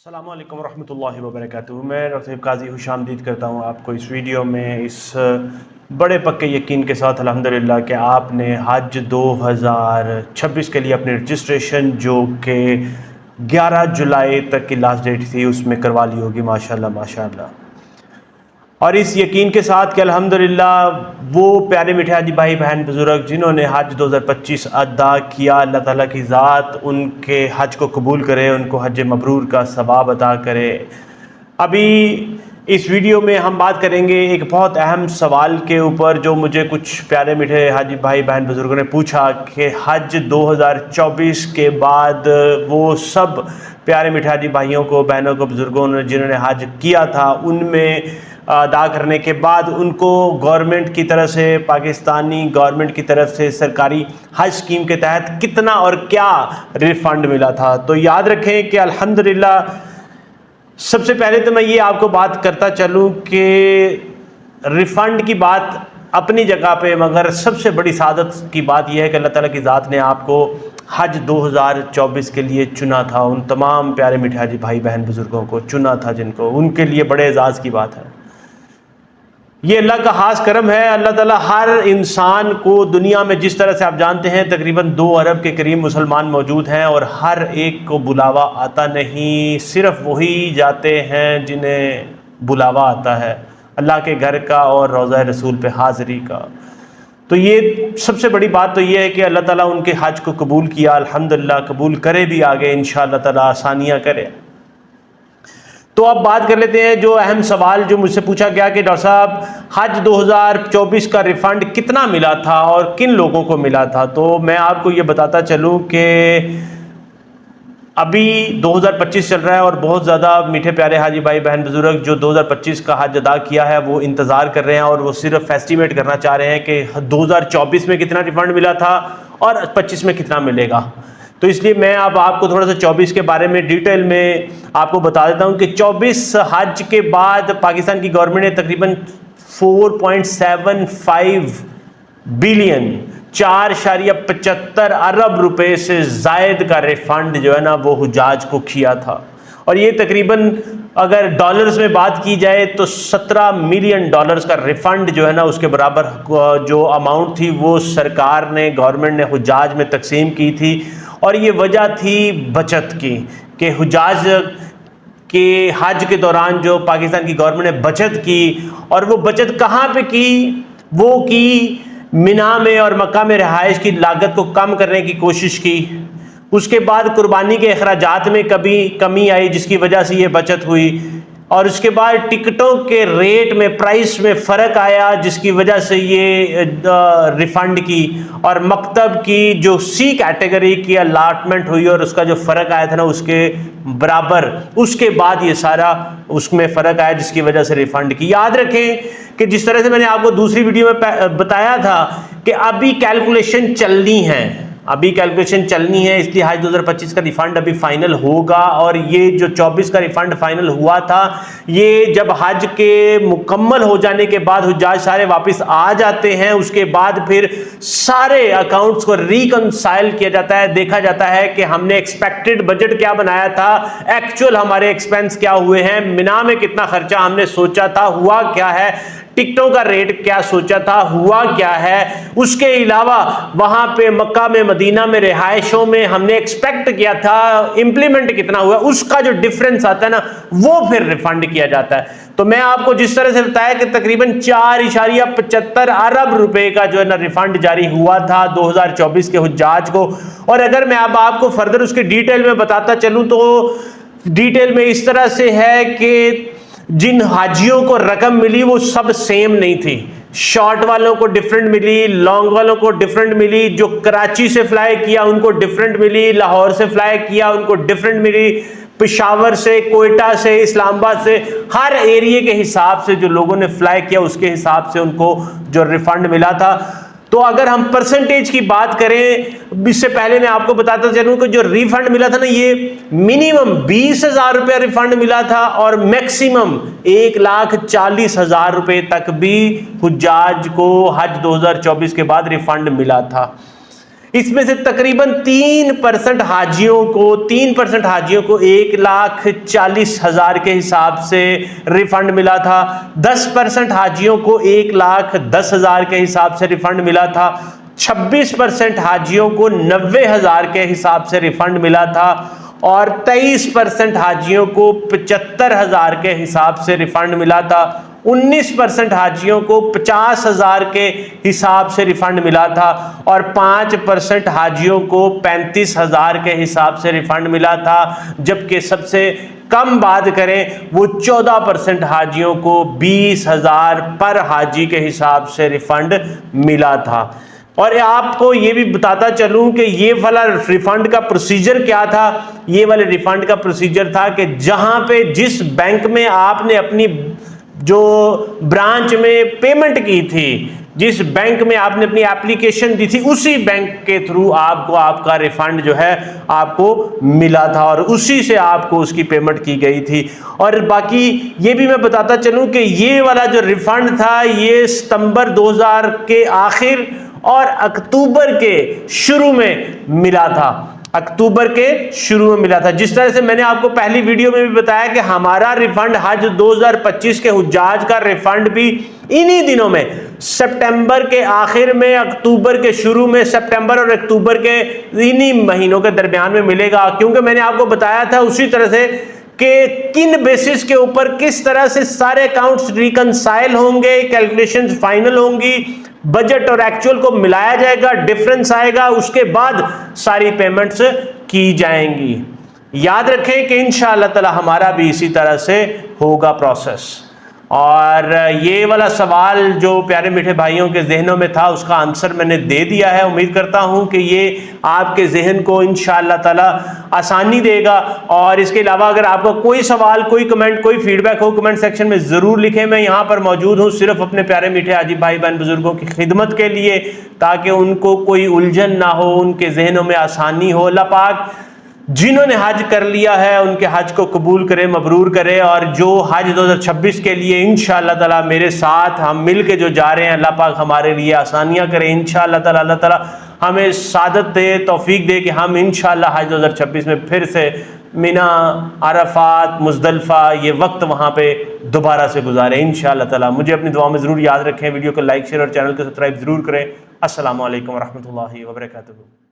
अस्सलामु अलैकुम रहमतुल्लाहि व बरकातुहू। मैं डॉक्टर काजी खुशामदीद करता हूँ आपको इस वीडियो में इस बड़े पक्के यकीन के साथ अल्हम्दुलिल्लाह कि आपने हज 2026 के लिए अपनी रजिस्ट्रेशन जो कि 11 जुलाई तक की लास्ट डेट थी उसमें करवा ली होगी माशाल्लाह माशाल्लाह। और इस यकीन के साथ कि अल्हम्दुलिल्लाह वो प्यारे मीठे हाजी भाई बहन बुज़ुर्ग जिन्होंने हज 2025 अदा किया, अल्लाह ताला की ज़ात उनके हज को कबूल करे, उनको हज मबरूर का सवाब अता करे। अभी इस वीडियो में हम बात करेंगे एक बहुत अहम सवाल के ऊपर जो मुझे कुछ प्यारे मीठे हाजी भाई बहन बुज़ुर्गों ने पूछा कि हज 2024 के बाद वो सब प्यारे मीठे हाजी भाइयों को, बहनों को, बुज़ुर्गों ने जिन्होंने हज किया था उनमें अदा करने के बाद उनको गवर्नमेंट की तरफ से, पाकिस्तानी गवर्नमेंट की तरफ से सरकारी हज स्कीम के तहत कितना और क्या रिफ़ंड मिला था। तो याद रखें कि अल्हम्दुलिल्लाह सबसे पहले तो मैं ये आपको बात करता चलूँ कि रिफ़ंड की बात अपनी जगह पे, मगर सबसे बड़ी सादत की बात यह है कि अल्लाह ताला की ज़ात ने आपको हज 2024 के लिए चुना था। उन तमाम प्यारे मीठे हाजी भाई बहन बुज़ुर्गों को चुना था जिनको, उनके लिए बड़े एजाज़ की बात है। ये अल्लाह का खास करम है। अल्लाह ताला हर इंसान को दुनिया में, जिस तरह से आप जानते हैं तकरीबन 2 अरब के करीब मुसलमान मौजूद हैं और हर एक को बुलावा आता नहीं, सिर्फ वही जाते हैं जिन्हें बुलावा आता है अल्लाह के घर का और रोज़ा रसूल पे हाज़िरी का। तो ये सबसे बड़ी बात तो ये है कि अल्लाह ताला उनके हज को कबूल किया, अल्हम्दुलिल्लाह कबूल करे भी, आगे इंशाअल्लाह ताला आसानियाँ करे। तो अब बात कर लेते हैं जो अहम सवाल जो मुझसे पूछा गया कि डॉक्टर साहब हज 2024 का रिफ़ंड कितना मिला था और किन लोगों को मिला था। तो मैं आपको ये बताता चलूँ कि अभी 2025 चल रहा है और बहुत ज़्यादा मीठे प्यारे हाजी भाई बहन बुज़ुर्ग जो 2025 का हज अदा किया है वो इंतज़ार कर रहे हैं और वो सिर्फ एस्टिमेट करना चाह रहे हैं कि 2024 में कितना रिफ़ंड मिला था और 25 में कितना मिलेगा। तो इसलिए मैं अब आपको थोड़ा सा 24 के बारे में डिटेल में आपको बता देता हूं कि 24 हज के बाद पाकिस्तान की गवर्नमेंट ने तकरीबन 4.75 बिलियन 4.75 अरब रुपए से जायद का रिफंड जो है ना वो हुजाज को किया था। और ये तकरीबन अगर डॉलर्स में बात की जाए तो 17 मिलियन डॉलर्स का रिफंड जो है ना उसके बराबर जो अमाउंट थी वो सरकार ने, गवर्नमेंट ने हुजाज में तकसीम की थी। और ये वजह थी बचत की कि हुजाज के हज के दौरान जो पाकिस्तान की गवर्नमेंट ने बचत की, और वो बचत कहाँ पे की, वो की मिना में और मक्का में रहाइश की लागत को कम करने की कोशिश की। उसके बाद कुर्बानी के अखराजात में कमी आई जिसकी वजह से ये बचत हुई। और उसके बाद टिकटों के रेट में, प्राइस में फ़र्क आया जिसकी वजह से ये रिफ़ंड की। और मकतब की जो सी कैटेगरी की अलाटमेंट हुई और उसका जो फ़र्क आया था ना उसके बराबर, उसके बाद ये सारा उसमें फ़र्क आया जिसकी वजह से रिफ़ंड की। याद रखें कि जिस तरह से मैंने आपको दूसरी वीडियो में बताया था कि अभी कैलकुलेशन चलनी है, इसलिए हज 2025 का रिफंड अभी फाइनल होगा। और ये जो 24 का रिफंड फाइनल हुआ था ये जब हज के मुकम्मल हो जाने के बाद हुज्जाज सारे वापस आ जाते हैं, उसके बाद फिर सारे अकाउंट्स को रिकंसाइल किया जाता है, देखा जाता है कि हमने एक्सपेक्टेड बजट क्या बनाया था, एक्चुअल हमारे एक्सपेंस क्या हुए हैं, मिना में कितना खर्चा हमने सोचा था हुआ क्या है, टिकटों का रेट क्या सोचा था हुआ क्या है, उसके अलावा वहां पे मक्का में, मदीना में, रिहायशों में हमने एक्सपेक्ट किया था, इंप्लीमेंट कितना हुआ, उसका जो डिफरेंस आता है ना वो फिर रिफंड किया जाता है। तो मैं आपको जिस तरह से बताया कि तकरीबन 4.75 अरब रुपए का जो है ना रिफंड जारी हुआ था 2024 के हुज्जाज को। और अगर मैं अब आपको फर्दर उसके डिटेल में बताता चलूं तो डिटेल में इस तरह से है कि जिन हाजियों को रकम मिली वो सब सेम नहीं थी। शॉर्ट वालों को डिफरेंट मिली, लॉन्ग वालों को डिफरेंट मिली, जो कराची से फ्लाई किया उनको डिफरेंट मिली, लाहौर से फ्लाई किया उनको डिफरेंट मिली, पेशावर से, कोयटा से, इस्लामाबाद से, हर एरिया के हिसाब से जो लोगों ने फ्लाई किया उसके हिसाब से उनको जो रिफंड मिला था। तो अगर हम परसेंटेज की बात करें, इससे पहले मैं आपको बताता चलूं कि जो रिफंड मिला था ना ये मिनिमम 20,000 रुपया रिफंड मिला था और मैक्सिमम 1,40,000 रुपए तक भी हुज्जाज को हज 2024 के बाद रिफंड मिला था। इसमें से तकरीबन 3% हाजियों को 1,40,000 के हिसाब से रिफंड मिला था। 10% हाजियों को 1,10,000 के हिसाब से रिफंड मिला था। 26% हाजियों को 90,000 के हिसाब से रिफंड मिला था और 23% हाजियों को 75,000 के हिसाब से रिफंड मिला था। 19% हाजियों को 50,000 के हिसाब से रिफंड मिला था और 5% हाजियों को 35,000 के हिसाब से रिफंड मिला था। जबकि सबसे कम बात करें वो 14% हाजियों को 20,000 पर हाजी के हिसाब से रिफंड मिला था। और आपको ये भी बताता चलूं कि ये वाला रिफंड का प्रोसीजर क्या था। ये वाले रिफंड का प्रोसीजर था कि जहां पे जिस बैंक में आपने अपनी जो ब्रांच में पेमेंट की थी, जिस बैंक में आपने अपनी एप्लीकेशन दी थी, उसी बैंक के थ्रू आपको आपका रिफंड जो है आपको मिला था और उसी से आपको उसकी पेमेंट की गई थी। और बाकी ये भी मैं बताता चलूं कि ये वाला जो रिफंड था ये सितंबर 2000 के आखिर और अक्टूबर के शुरू में मिला था। अक्टूबर के शुरू में मिला था। जिस तरह से मैंने आपको पहली वीडियो में भी बताया कि हमारा रिफंड हज 2025 के हुज्जाज का रिफंड भी इन्हीं दिनों में, सितंबर के आखिर में, अक्टूबर के शुरू में, सितंबर और अक्टूबर के इन्हीं महीनों के दरमियान में मिलेगा। क्योंकि मैंने आपको बताया था उसी तरह से कि किन बेसिस के ऊपर किस तरह से सारे अकाउंट्स रिकंसाइल होंगे, कैलकुलेशंस फाइनल होंगी, बजट और एक्चुअल को मिलाया जाएगा, डिफरेंस आएगा, उसके बाद सारी पेमेंट्स की जाएंगी। याद रखें कि इंशाअल्लाह ताला हमारा भी इसी तरह से होगा प्रोसेस। और ये वाला सवाल जो प्यारे मीठे भाइयों के जहनों में था उसका आंसर मैंने दे दिया है। उम्मीद करता हूं कि ये आपके जहन को इंशाअल्लाह ताला आसानी देगा। और इसके अलावा अगर आपका कोई सवाल, कोई कमेंट, कोई फीडबैक हो, कमेंट सेक्शन में ज़रूर लिखें। मैं यहाँ पर मौजूद हूँ सिर्फ अपने प्यारे मीठे हाजी भाई बहन बुजुर्गों की खिदमत के लिए, ताकि उनको कोई उलझन ना हो, उनके जहनों में आसानी हो। अल्लाह पाक जिन्होंने हज कर लिया है उनके हज को कबूल करे, मबरूर करे। और जो हज 2026 के लिए इंशाअल्लाह ताला मेरे साथ हम मिल के जो जा रहे हैं, अल्लाह पाक हमारे लिए आसानियां करे इंशाअल्लाह ताला। अल्लाह ताला हमें सादत दे, तौफीक दे कि हम इंशाअल्लाह हज 2026 में फिर से मिना, अरफात, मुज़दलिफ़ा ये वक्त वहाँ पे दोबारा से गुजारें इंशाअल्लाह ताला। मुझे अपनी दुआ में ज़रूर याद रखें। वीडियो को लाइक, शेयर और चैनल को सब्सक्राइब ज़रूर करें। अस्सलामु अलैकुम वरहमतुल्लाहि वबरकातुहू।